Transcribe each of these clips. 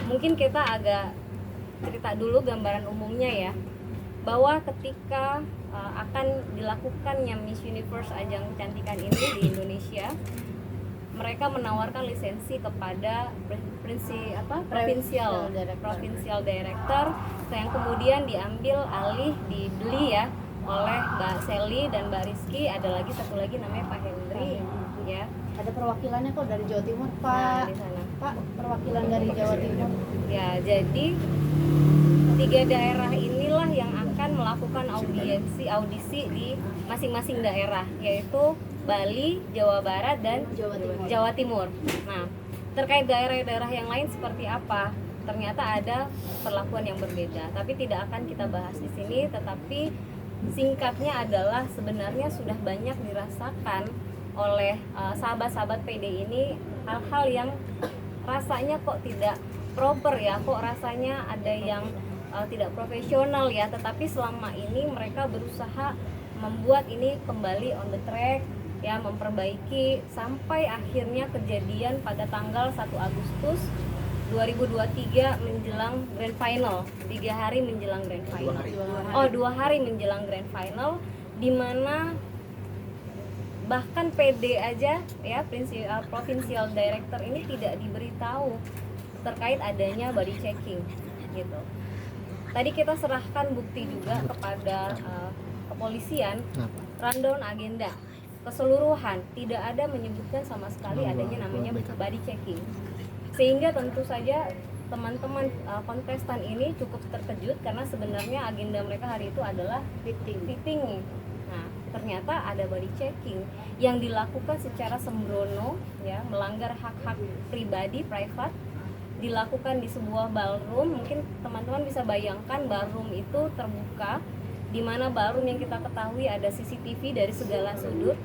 Mungkin kita agak cerita dulu gambaran umumnya ya, bahwa ketika akan dilakukannya Miss Universe ajang kecantikan ini di Indonesia, mereka menawarkan lisensi kepada provincial director yang kemudian diambil alih, dibeli ya oleh Mbak Sally dan Mbak Rizky. Ada lagi satu lagi namanya Pak Hendri ya. Ada perwakilannya kok dari Jawa Timur, Pak. Nah, di sana. Pak, perwakilan dari Jawa Timur. Ya, jadi 3 daerah inilah yang akan melakukan audisi di masing-masing daerah, yaitu Bali, Jawa Barat, dan Jawa Timur. Nah, terkait daerah-daerah yang lain seperti apa? Ternyata ada perlakuan yang berbeda, tapi tidak akan kita bahas di sini. Tetapi singkatnya adalah sebenarnya sudah banyak dirasakan oleh sahabat-sahabat PD ini hal-hal yang rasanya kok tidak proper ya, kok rasanya ada yang tidak profesional ya. Tetapi selama ini mereka berusaha membuat ini kembali on the track ya, memperbaiki sampai akhirnya kejadian pada tanggal 1 Agustus 2023 menjelang Grand Final, 3 hari menjelang Grand Final. 2 hari menjelang Grand Final, di mana bahkan PD aja ya, Provincial Director ini tidak diberitahu terkait adanya body checking gitu. Tadi kita serahkan bukti juga kepada kepolisian, rundown agenda keseluruhan, tidak ada menyebutkan sama sekali adanya namanya body checking. Sehingga tentu saja teman-teman kontestan ini cukup terkejut karena sebenarnya agenda mereka hari itu adalah fitting. Nah, ternyata ada body checking yang dilakukan secara sembrono ya, melanggar hak-hak pribadi private, dilakukan di sebuah ballroom. Mungkin teman-teman bisa bayangkan ballroom itu terbuka, di mana ballroom yang kita ketahui ada CCTV dari segala sudut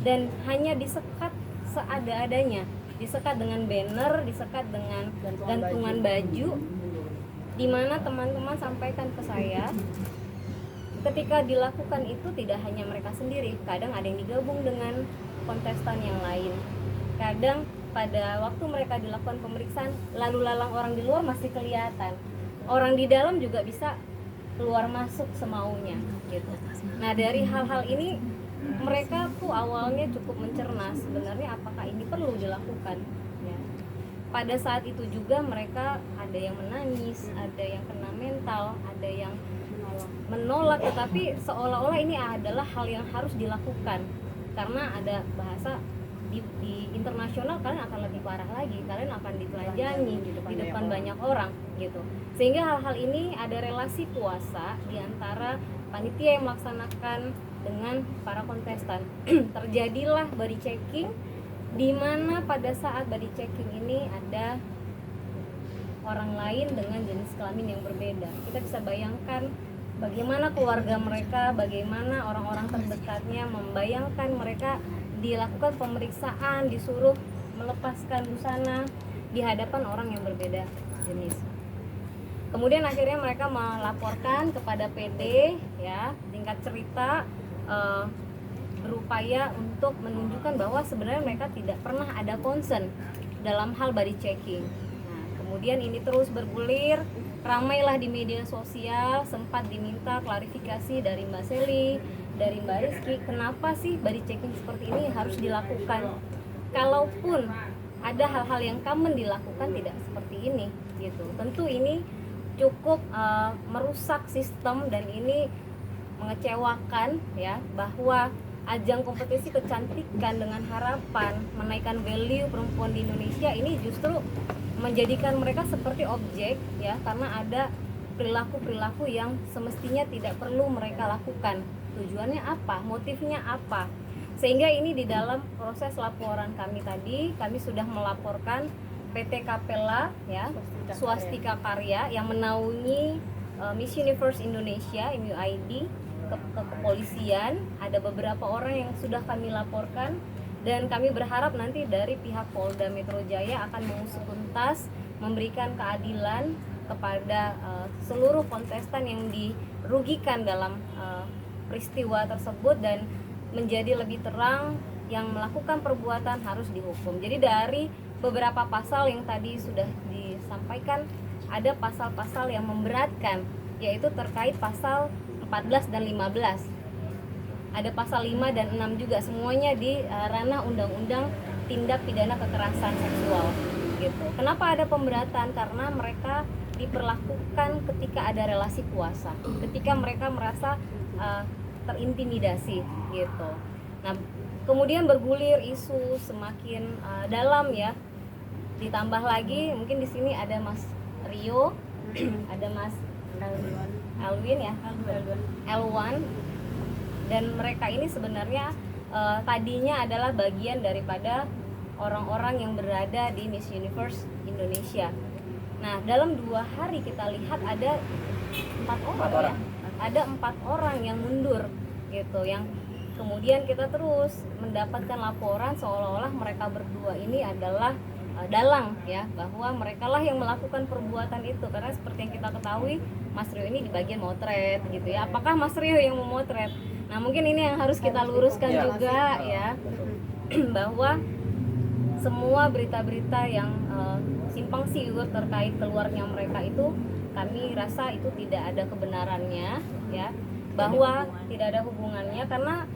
dan hanya disekat seada-adanya, disekat dengan banner, disekat dengan gantungan baju, di mana teman-teman sampaikan ke saya ketika dilakukan itu tidak hanya mereka sendiri, kadang ada yang digabung dengan kontestan yang lain. Kadang pada waktu mereka dilakukan pemeriksaan, lalu lalang orang di luar masih kelihatan, orang di dalam juga bisa keluar masuk semaunya gitu. Nah, dari hal-hal ini mereka tuh awalnya cukup mencerna sebenarnya apakah ini perlu dilakukan ya. Pada saat itu juga mereka ada yang menangis, ada yang kena mental, ada yang menolak, tetapi seolah-olah ini adalah hal yang harus dilakukan karena ada bahasa di internasional, kalian akan lebih parah lagi, kalian akan ditelanjangi di depan banyak orang gitu. Sehingga hal-hal ini ada relasi kuasa di antara panitia yang melaksanakan dengan para kontestan. Terjadilah body checking, di mana pada saat body checking ini ada orang lain dengan jenis kelamin yang berbeda. Kita bisa bayangkan bagaimana keluarga mereka, bagaimana orang-orang terdekatnya membayangkan mereka dilakukan pemeriksaan, disuruh melepaskan busana di hadapan orang yang berbeda jenis. Kemudian akhirnya mereka melaporkan kepada PD ya, tingkat cerita berupaya untuk menunjukkan bahwa sebenarnya mereka tidak pernah ada concern dalam hal body checking. Nah, kemudian ini terus bergulir, ramailah di media sosial, sempat diminta klarifikasi dari Mbak Sally, dari Mbak Rizky, kenapa sih body checking seperti ini harus dilakukan? Kalaupun ada hal-hal yang common dilakukan, tidak seperti ini gitu. Tentu ini cukup merusak sistem dan ini mengecewakan ya, bahwa ajang kompetisi kecantikan dengan harapan menaikkan value perempuan di Indonesia ini justru menjadikan mereka seperti objek ya, karena ada perilaku-perilaku yang semestinya tidak perlu mereka lakukan. Tujuannya apa? Motifnya apa? Sehingga ini di dalam proses laporan kami tadi, kami sudah melaporkan PT Capella ya, Swastika Karya yang menaungi Miss Universe Indonesia MUID ke kepolisian. Ada beberapa orang yang sudah kami laporkan dan kami berharap nanti dari pihak Polda Metro Jaya akan mengusut tuntas, memberikan keadilan kepada seluruh kontestan yang dirugikan dalam peristiwa tersebut dan menjadi lebih terang yang melakukan perbuatan harus dihukum. Jadi dari beberapa pasal yang tadi sudah disampaikan ada pasal-pasal yang memberatkan, yaitu terkait pasal 14 dan 15. Ada pasal 5 dan 6 juga, semuanya di ranah undang-undang tindak pidana kekerasan seksual gitu. Kenapa ada pemberatan? Karena mereka diperlakukan ketika ada relasi kuasa, ketika mereka merasa terintimidasi gitu. Nah, kemudian bergulir isu semakin dalam ya. Ditambah lagi mungkin di sini ada Mas Rio, ada Mas Alwin ya, Elwan, dan mereka ini sebenarnya tadinya adalah bagian daripada orang-orang yang berada di Miss Universe Indonesia. Nah, dalam 2 hari kita lihat ada 4 orang ya, ada 4 orang yang mundur gitu, yang kemudian kita terus mendapatkan laporan seolah-olah mereka berdua ini adalah dalang ya, bahwa mereka lah yang melakukan perbuatan itu, karena seperti yang kita ketahui Mas Rio ini di bagian motret gitu ya. Apakah Mas Rio yang memotret? Nah, mungkin ini yang harus kita luruskan juga ya, bahwa semua berita-berita yang simpang siur terkait keluarnya mereka itu, kami rasa itu tidak ada kebenarannya ya, bahwa tidak ada hubungannya, karena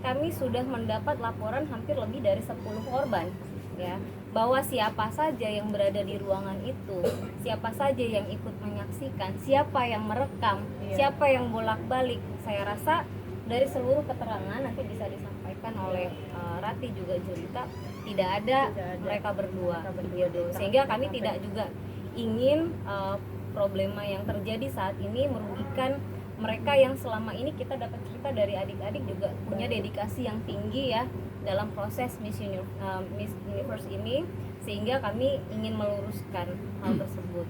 kami sudah mendapat laporan hampir lebih dari 10 korban ya, bahwa siapa saja yang berada di ruangan itu, siapa saja yang ikut menyaksikan, siapa yang merekam, siapa yang bolak-balik. Saya rasa dari seluruh keterangan nanti bisa disampaikan oleh Rati juga Julita, tidak ada mereka berdua gitu. Sehingga kami tidak juga ingin problema yang terjadi saat ini merugikan mereka yang selama ini kita dapat cerita dari adik-adik juga punya dedikasi yang tinggi ya dalam proses Miss Universe ini, sehingga kami ingin meluruskan hal tersebut.